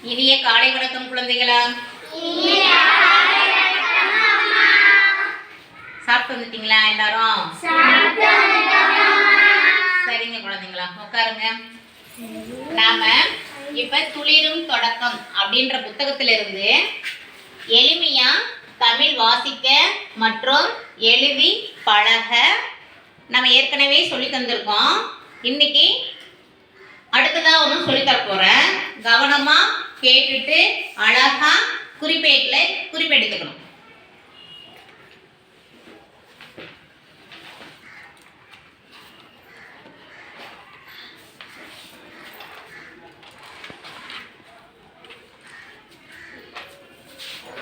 இனிய காலை வணக்கம் குழந்தைகளா. சாப்பிட்டு வந்துட்டீங்களா எல்லாரும்? சரிங்க குழந்தைங்களா, உட்காருங்க. நாம இப்ப துளிரும் தொடக்கம் அப்படின்ற புத்தகத்திலிருந்து எளிமையா தமிழ் வாசிக்க மற்றும் எழுதி பழக நம்ம ஏற்கனவே சொல்லி தந்திருக்கோம். இன்னைக்கு அடுத்ததா ஒன்றும் சொல்லித்தர போறேன். கவனமா கேட்டுட்டு அழகா குறிப்பெடுத்துக்கணும்.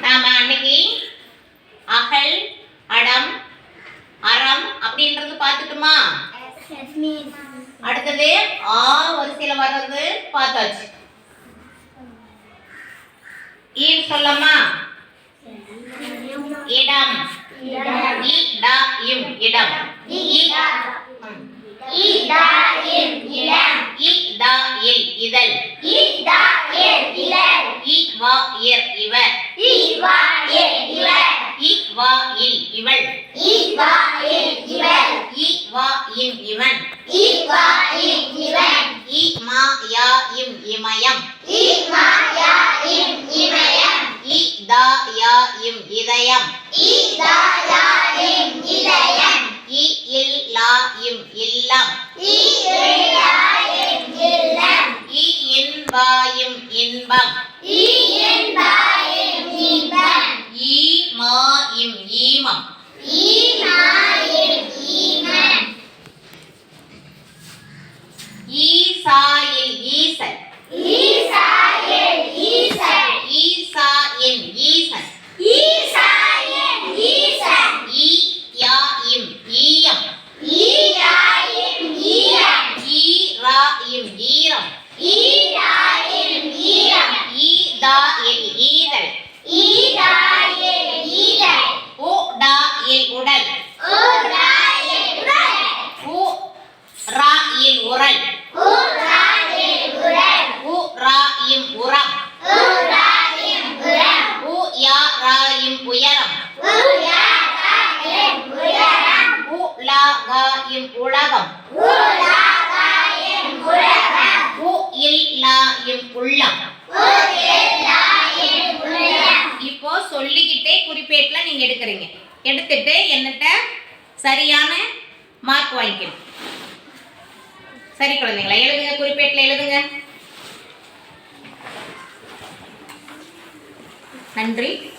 நாம அன்னைக்கு அகல், அடம், அறம் அப்படின்றது பார்த்துட்டுமா? அடுத்தது ஆ வரிசையில வர்றது பார்த்தாச்சு. ஈர் சொல்லமா? இடம். இடம். இடம். இதழ். இவர். இவள். இவன். இமயம். இதயம். இல்லம். இன்பம். ஈமம். ஈசாயில் ஈசன். ஈசாயின் ஈசன். ஈயாயிம் ஈயம். ஈராயிம் ஈரம். ஈதாயில் ஈதல். உடாயில் உடல். உராயில் உரல். உராயும் உரம். உயாராயும் உயரம். உலகாயும் உலகம். உயில்லாயும் உள்ளம். இப்போ சொல்லிக்கிட்டே குறிப்பேட்டில் நீங்க எடுக்கிறீங்க. எடுத்துட்டு என்னட்ட சரியான மார்க் வாங்கிக்கணும். சரி குழந்தைங்களா, எழுதுங்க, குறிப்பேட்டில் எழுதுங்க. நன்றி.